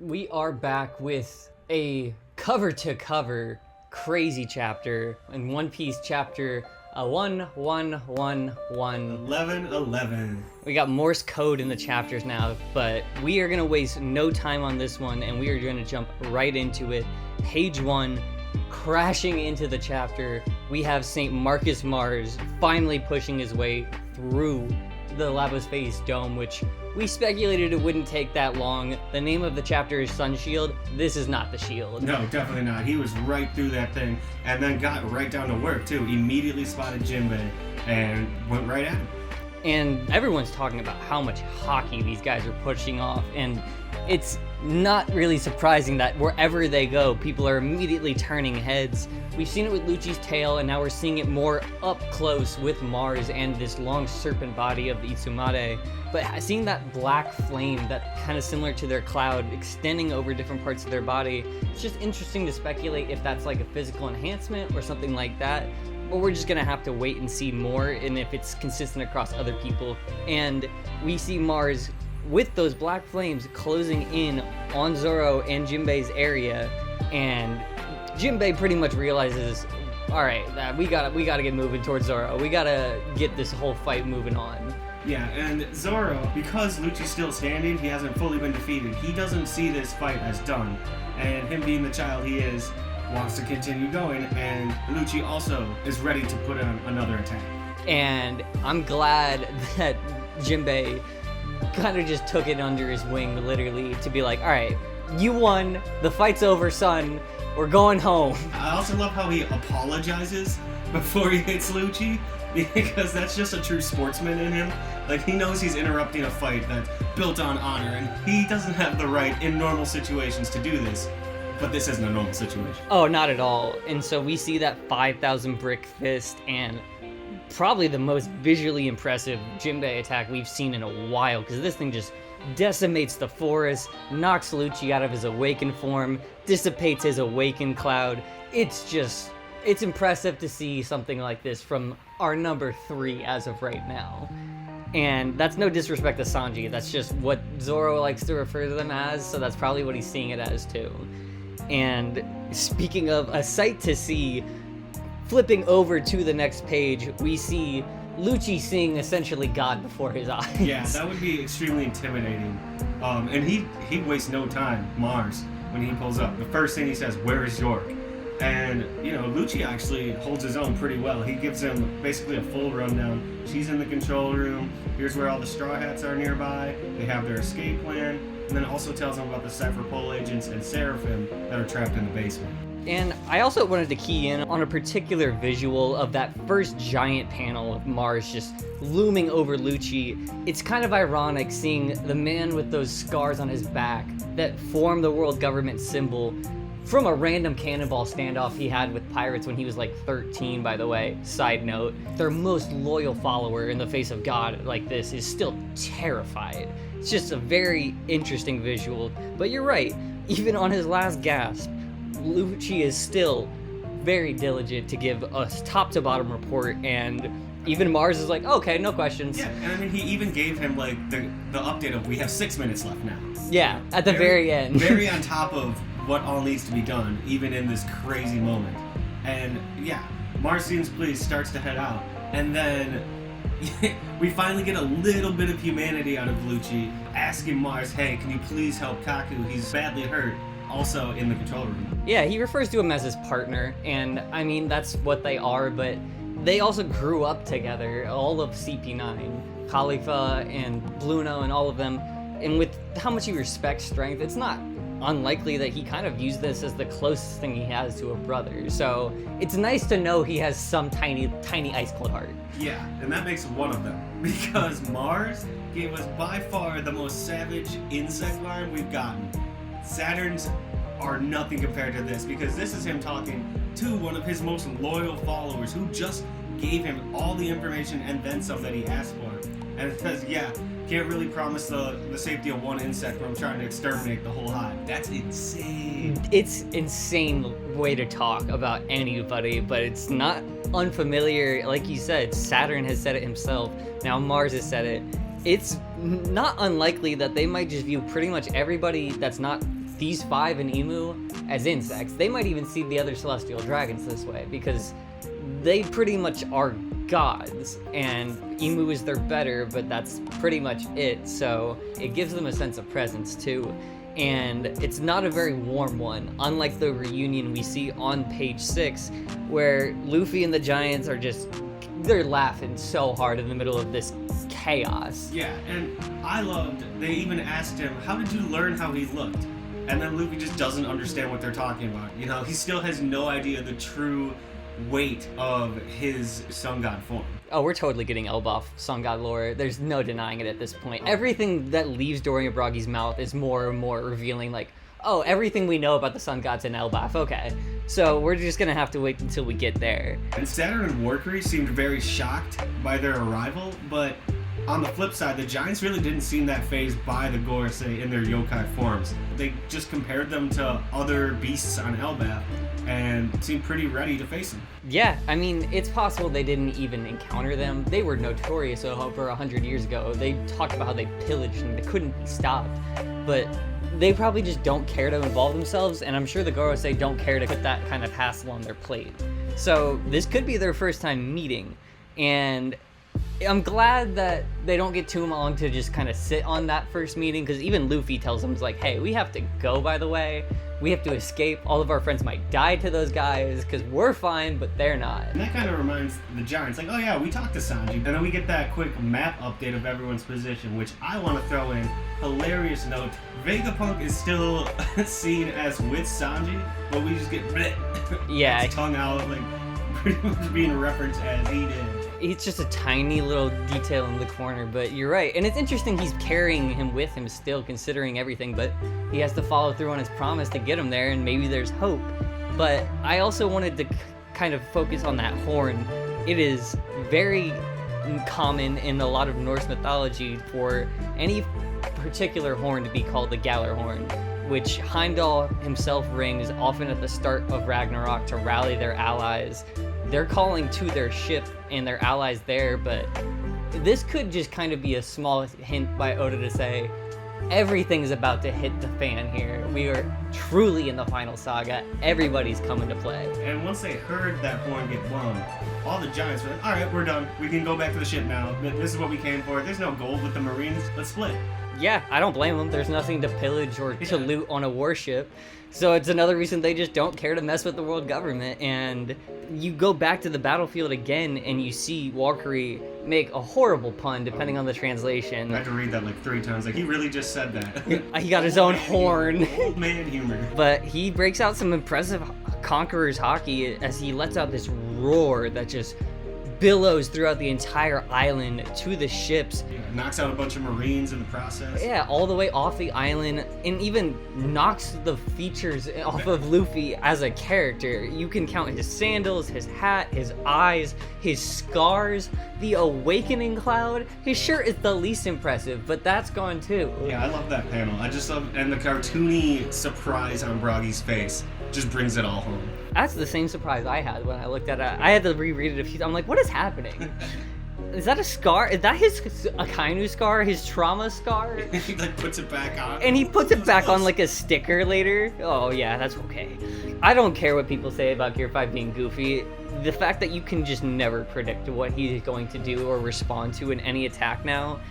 We are back with a cover-to-cover crazy chapter in One Piece chapter 1111. 1111. We got Morse code in the chapters now, but we are going to waste no time on this one, and we are going to jump right into it. Page 1, crashing into the chapter, we have St. Marcus Mars finally pushing his way through the Lava Space Dome, which we speculated it wouldn't take that long. The name of the chapter is Sun Shield. This is not the shield. No, definitely not. He was right through that thing and then got right down to work too. Immediately spotted Jinbei and went right at him. And everyone's talking about how much hockey these guys are pushing off, and it's not really surprising that wherever they go, people are immediately turning heads. We've seen it with Lucci's tail, and now we're seeing it more up close with Mars and this long serpent body of the Itsumade. But seeing that black flame, that kind of similar to their cloud, extending over different parts of their body, it's just interesting to speculate if that's like a physical enhancement or something like that. Or we're just gonna have to wait and see more, and if it's consistent across other people. And we see Mars with those black flames closing in on Zoro and Jinbei's area, and Jinbei pretty much realizes, all right, we gotta get moving towards Zoro. We gotta get this whole fight moving on. Yeah, and Zoro, because Lucci's still standing, he hasn't fully been defeated. He doesn't see this fight as done, and him being the child he is, wants to continue going, and Lucci also is ready to put on another attack. And I'm glad that Jinbei kind of just took it under his wing, literally, to be like, all right, you won, the fight's over, son, we're going home. I also love how he apologizes before he hits Lucci, because that's just a true sportsman in him. Like, he knows he's interrupting a fight that's built on honor, and he doesn't have the right in normal situations to do this. But this isn't a normal situation. Oh, not at all. And so we see that 5,000 brick fist and probably the most visually impressive Jinbei attack we've seen in a while, because this thing just decimates the forest, knocks Lucci out of his awakened form, dissipates his awakened cloud. It's impressive to see something like this from our number 3 as of right now. And that's no disrespect to Sanji, that's just what Zoro likes to refer to them as, so that's probably what he's seeing it as too. And speaking of a sight to see, flipping over to the next page, we see Lucci seeing essentially God before his eyes. Yeah, that would be extremely intimidating. And he wastes no time, Mars, when he pulls up. The first thing he says, "Where is York?" And, Lucci actually holds his own pretty well. He gives him basically a full rundown. She's in the control room. Here's where all the Straw Hats are nearby. They have their escape plan. And then also tells him about the Cypher Pole agents and Seraphim that are trapped in the basement. And I also wanted to key in on a particular visual of that first giant panel of Mars just looming over Lucci. It's kind of ironic seeing the man with those scars on his back that form the world government symbol from a random cannonball standoff he had with pirates when he was like 13, by the way. Side note, their most loyal follower in the face of God like this is still terrified. It's just a very interesting visual. But you're right, even on his last gasp, Lucci is still very diligent to give a top to bottom report, and even Mars is like, okay, no questions. Yeah, and I mean, he even gave him like the update of we have 6 minutes left now. Yeah, at the very end. Very on top of what all needs to be done, even in this crazy moment. And yeah, Mars seems pleased, starts to head out, and then we finally get a little bit of humanity out of Lucci, asking Mars, hey, can you please help Kaku? He's badly hurt. Also in the control room. Yeah, he refers to him as his partner, and I mean, that's what they are, but they also grew up together, all of CP9, Khalifa and Bluno and all of them, and with how much he respects strength, it's not unlikely that he kind of used this as the closest thing he has to a brother, so it's nice to know he has some tiny ice cold heart. Yeah, and that makes one of them, because Mars gave us by far the most savage insect line we've gotten. Saturns are nothing compared to this, because this is him talking to one of his most loyal followers who just gave him all the information and then some that he asked for. And it says, yeah, can't really promise the safety of one insect when I'm trying to exterminate the whole hive. That's insane. It's insane way to talk about anybody, but it's not unfamiliar. Like you said, Saturn has said it himself. Now Mars has said it. It's not unlikely that they might just view pretty much everybody that's not these 5 and Emu as insects. They might even see the other celestial dragons this way, because they pretty much are gods, and Emu is their better, but that's pretty much it. So it gives them a sense of presence too. And it's not a very warm one, unlike the reunion we see on page 6, where Luffy and the Giants are they're laughing so hard in the middle of this chaos. Yeah, and I loved, they even asked him, how did you learn how he looked? And then Luffy just doesn't understand what they're talking about. You know, he still has no idea the true weight of his sun god form. Oh, we're totally getting Elbaf sun god lore. There's no denying it at this point. Everything that leaves Dorian Broggy's mouth is more and more revealing, like, oh, everything we know about the sun gods in Elbaf. Okay, so we're just gonna have to wait until we get there. And Saturn and Warcry seemed very shocked by their arrival, but on the flip side, the Giants really didn't seem that fazed by the Gorosei in their yokai forms. They just compared them to other beasts on Elbaf and seemed pretty ready to face them. Yeah, I mean, it's possible they didn't even encounter them. They were notorious over 100 years ago. They talked about how they pillaged and they couldn't be stopped. But they probably just don't care to involve themselves, and I'm sure the Gorosei don't care to put that kind of hassle on their plate. So this could be their first time meeting, and I'm glad that they don't get too long to just kind of sit on that first meeting, because even Luffy tells them, like, hey, we have to go, by the way. We have to escape. All of our friends might die to those guys, because we're fine, but they're not. And that kind of reminds the Giants, like, oh yeah, we talked to Sanji. And then we get that quick map update of everyone's position, which I want to throw in. Hilarious note. Vegapunk is still seen as with Sanji, but we just get bleh, yeah, his tongue out, like, pretty much being referenced as he did. It's just a tiny little detail in the corner, but you're right. And it's interesting he's carrying him with him still, considering everything, but he has to follow through on his promise to get him there, and maybe there's hope. But I also wanted to kind of focus on that horn. It is very common in a lot of Norse mythology for any particular horn to be called the Galar horn, which Heimdall himself rings often at the start of Ragnarok to rally their allies. They're calling to their ship and their allies there, but this could just kind of be a small hint by Oda to say, everything's about to hit the fan here. We are truly in the final saga. Everybody's coming to play. And once they heard that horn get blown, all the Giants were like, alright, we're done. We can go back to the ship now. This is what we came for. There's no gold with the Marines. Let's split. Yeah, I don't blame them. There's nothing to pillage or to loot on a warship. So it's another reason they just don't care to mess with the world government. And you go back to the battlefield again and you see Walkery make a horrible pun, depending on the translation. I had to read that like 3 times. Like, he really just said that. He got his own horn. Old man humor. But he breaks out some impressive Conqueror's hockey as he lets out this roar that just billows throughout the entire island to the ships. Yeah, knocks out a bunch of Marines in the process. Yeah, all the way off the island, and even knocks the features off of Luffy as a character. You can count his sandals, his hat, his eyes, his scars, the awakening cloud. His shirt is the least impressive, but that's gone too. Yeah, I love that panel. I just love, and the cartoony surprise on Broggy's face just brings it all home. That's the same surprise I had when I looked at it. I had to reread it a few times. I'm like, what is happening? Is that a scar? Is that his Akainu scar? His trauma scar? He like puts it back on. And he puts it back on like a sticker later. Oh yeah, that's okay. I don't care what people say about Gear 5 being goofy. The fact that you can just never predict what he's going to do or respond to in any attack now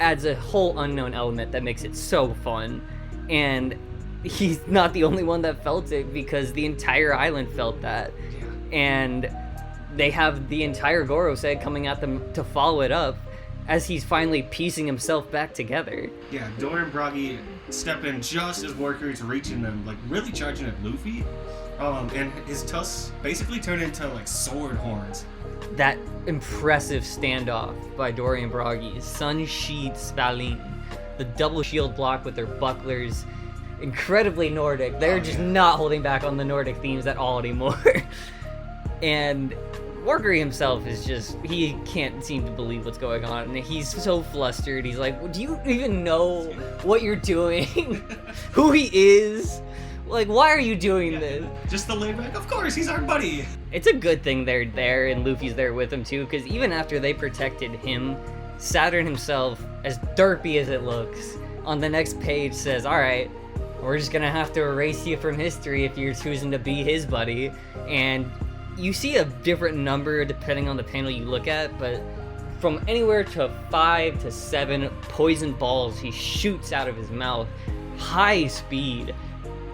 adds a whole unknown element that makes it so fun. And he's not the only one that felt it, because the entire island felt that. Yeah. And they have the entire Gorosei coming at them to follow it up as he's finally piecing himself back together. Yeah, Dorian Broggy step in just as Warcry's reaching them, like really charging at Luffy. And his tusks basically turn into like sword horns. That impressive standoff by Dorian Broggy, Sun Sheath Spaline, the double shield block with their bucklers, incredibly Nordic. They're just not holding back on the Nordic themes at all anymore. And Warcry himself is just, he can't seem to believe what's going on. And he's so flustered. He's like, do you even know what you're doing? Who he is? Like, why are you doing this? Just the layback, of course, he's our buddy. It's a good thing they're there and Luffy's there with him too, because even after they protected him, Saturn himself, as derpy as it looks, on the next page says, alright, we're just gonna have to erase you from history if you're choosing to be his buddy. And you see a different number depending on the panel you look at, but from anywhere to 5 to 7 poison balls he shoots out of his mouth, high speed,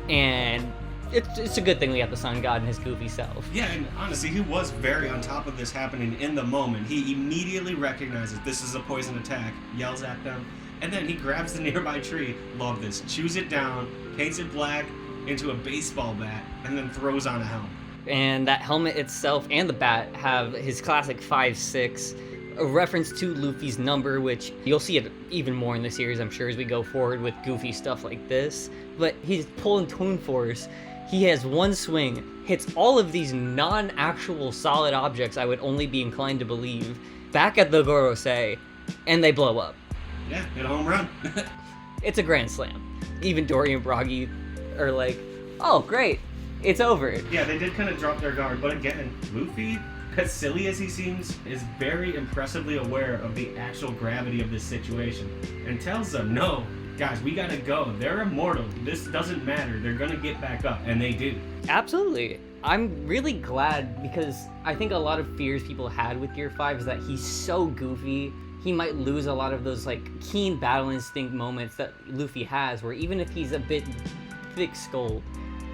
and it's a good thing we have the Sun God and his goofy self. Yeah, and honestly, he was very on top of this happening in the moment. He immediately recognizes this is a poison attack, yells at them, and then he grabs the nearby tree, love this, chews it down, paints it black into a baseball bat, and then throws on a helmet. And that helmet itself and the bat have his classic 5-6, a reference to Luffy's number, which you'll see it even more in the series, I'm sure, as we go forward with goofy stuff like this. But he's pulling Toon Force. He has one swing, hits all of these non-actual solid objects I would only be inclined to believe, back at the Gorosei, and they blow up. Yeah, hit a home run. It's a grand slam. Even Dory and Broggy are like, oh, great, it's over. Yeah, they did kind of drop their guard, but again, Luffy, as silly as he seems, is very impressively aware of the actual gravity of this situation, and tells them, no, guys, we gotta go. They're immortal. This doesn't matter. They're gonna get back up, and they do. Absolutely. I'm really glad, because I think a lot of fears people had with Gear 5 is that he's so goofy, he might lose a lot of those like keen battle instinct moments that Luffy has, where even if he's a bit thick-skulled,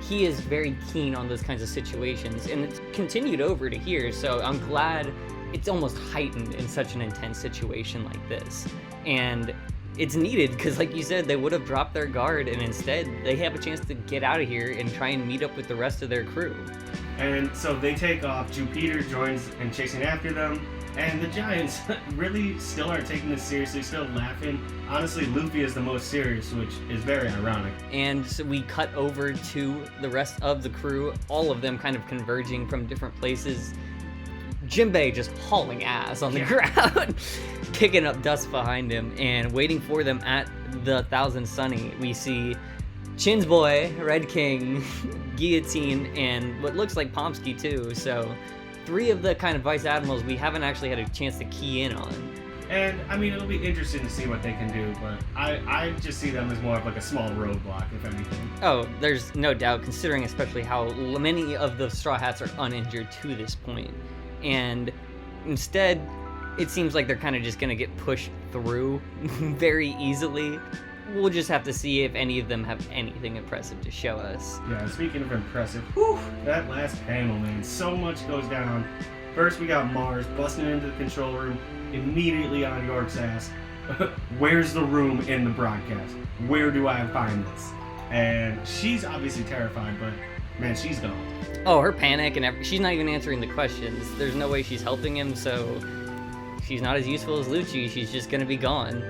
he is very keen on those kinds of situations, and it's continued over to here, so I'm glad it's almost heightened in such an intense situation like this. And it's needed, because like you said, they would have dropped their guard, and instead they have a chance to get out of here and try and meet up with the rest of their crew. And so they take off. Jupiter joins and chasing after them, and the Giants really still aren't taking this seriously, still laughing. Honestly, Luffy is the most serious, which is very ironic. And so we cut over to the rest of the crew, all of them kind of converging from different places. Jinbei just hauling ass on the ground, kicking up dust behind him, and waiting for them at the Thousand Sunny. We see Chin's boy, Red King, Guillotine, and what looks like Pomsky too. So 3 of the kind of vice admirals we haven't actually had a chance to key in on. And I mean, it'll be interesting to see what they can do, but I just see them as more of like a small roadblock, if anything. Oh, there's no doubt, considering especially how many of the Straw Hats are uninjured to this point. And instead, it seems like they're kind of just going to get pushed through very easily. We'll just have to see if any of them have anything impressive to show us. Yeah, speaking of impressive, whew, that last panel, man, so much goes down. First, we got Mars busting into the control room, immediately on York's ass. Where's the room in the broadcast? Where do I find this? And she's obviously terrified, but man, she's gone. Oh, her panic and she's not even answering the questions. There's no way she's helping him, so she's not as useful as Lucci. She's just gonna be gone.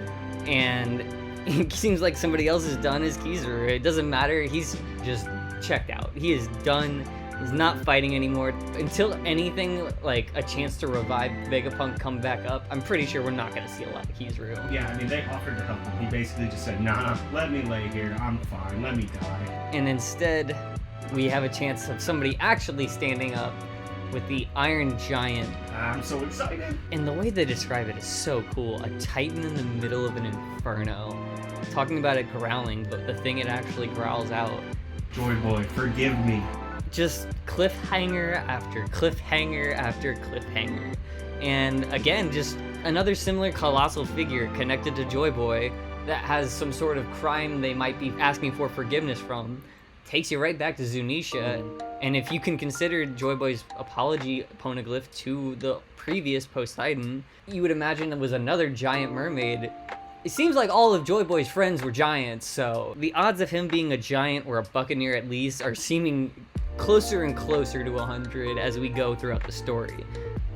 And it seems like somebody else has done his Kizaru. It doesn't matter. He's just checked out. He is done. He's not fighting anymore. Until anything like a chance to revive Vegapunk come back up, I'm pretty sure we're not gonna see a lot of Kizaru. Yeah, I mean, they offered to help him. He basically just said, nah, let me lay here. I'm fine. Let me die. And instead, we have a chance of somebody actually standing up with the Iron Giant. I'm so excited. And the way they describe it is so cool. A titan in the middle of an inferno. Talking about it growling, but the thing it actually growls out. Joy Boy, forgive me. Just cliffhanger after cliffhanger after cliffhanger. And again, just another similar colossal figure connected to Joy Boy that has some sort of crime they might be asking for forgiveness from. Takes you right back to Zunisha, and if you can consider Joy Boy's apology poneglyph to the previous Poseidon, you would imagine it was another giant mermaid. It seems like all of Joy Boy's friends were giants, so the odds of him being a giant or a buccaneer at least are seeming closer and closer to 100 as we go throughout the story.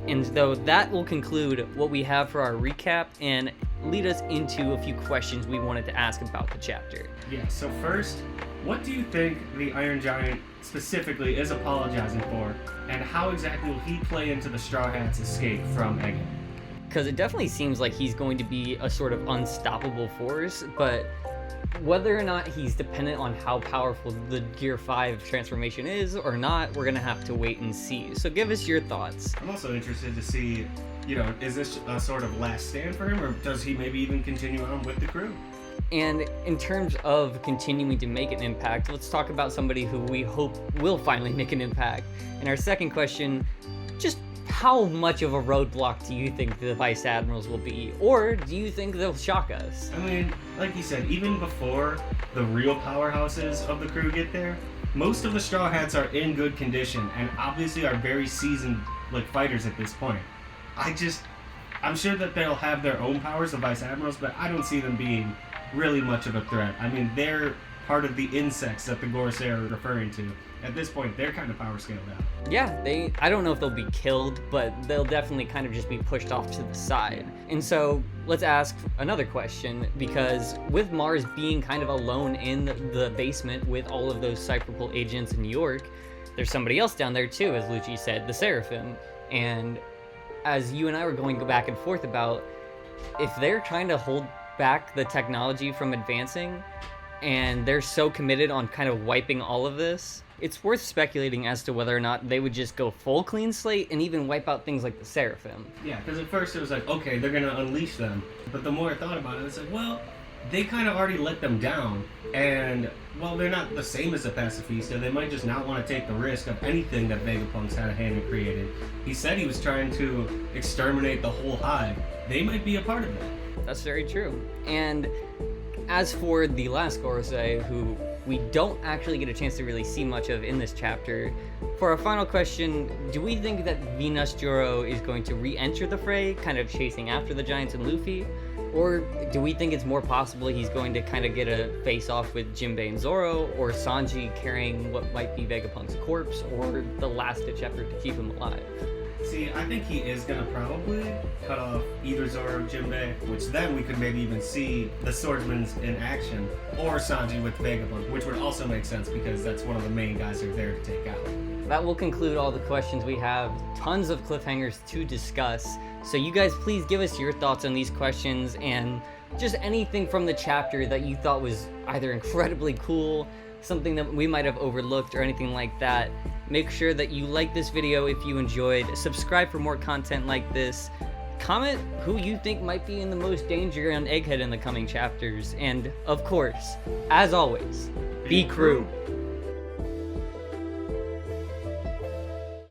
And though that will conclude what we have for our recap and lead us into a few questions we wanted to ask about the chapter. Yeah, so first, what do you think the Iron Giant specifically is apologizing for, and how exactly will he play into the Straw Hats' escape from Egghead? Because it definitely seems like he's going to be a sort of unstoppable force, but whether or not he's dependent on how powerful the Gear 5 transformation is or not, we're going to have to wait and see. So give us your thoughts. I'm also interested to see, is this a sort of last stand for him, or does he maybe even continue on with the crew? And in terms of continuing to make an impact, let's talk about somebody who we hope will finally make an impact. And our second question, just how much of a roadblock do you think the Vice Admirals will be? Or do you think they'll shock us? I mean, like you said, even before the real powerhouses of the crew get there, most of the Straw Hats are in good condition and obviously are very seasoned fighters at this point. I'm sure that they'll have their own powers, the Vice Admirals, but I don't see them being really much of a threat. I mean, they're part of the insects that the Gorosei are referring to. At this point, they're kind of power scaled out. Yeah, I don't know if they'll be killed, but they'll definitely kind of just be pushed off to the side. And so let's ask another question, because with Mars being kind of alone in the basement with all of those Cypherpole agents in New York, there's somebody else down there too, as Lucci said, the Seraphim. And as you and I were going back and forth about, if they're trying to hold back the technology from advancing, and they're so committed on kind of wiping all of this, it's worth speculating as to whether or not they would just go full clean slate and even wipe out things like the Seraphim. Yeah, because at first it was like, okay, they're going to unleash them. But the more I thought about it, it's like, well, they kind of already let them down. And, well, they're not the same as the Pacifista. They might just not want to take the risk of anything that Vegapunk's had a hand in created. He said he was trying to exterminate the whole hive. They might be a part of it. That's very true. And as for the last Gorosei, who we don't actually get a chance to really see much of in this chapter, for our final question, do we think that Venus Juro is going to re-enter the fray, kind of chasing after the Giants and Luffy? Or do we think it's more possible he's going to kind of get a face-off with Jinbei and Zoro, or Sanji carrying what might be Vegapunk's corpse, or the last-ditch effort to keep him alive? See, I think he is going to probably cut off either Zoro or Jinbei, which then we could maybe even see the swordsmans in action, or Sanji with Vegapunk, which would also make sense because that's one of the main guys they're there to take out. That will conclude all the questions we have. Tons of cliffhangers to discuss. So you guys please give us your thoughts on these questions and just anything from the chapter that you thought was either incredibly cool, something that we might have overlooked, or anything like that. Make sure that you like this video if you enjoyed, subscribe for more content like this, comment who you think might be in the most danger on Egghead in the coming chapters, and of course, as always, be crew.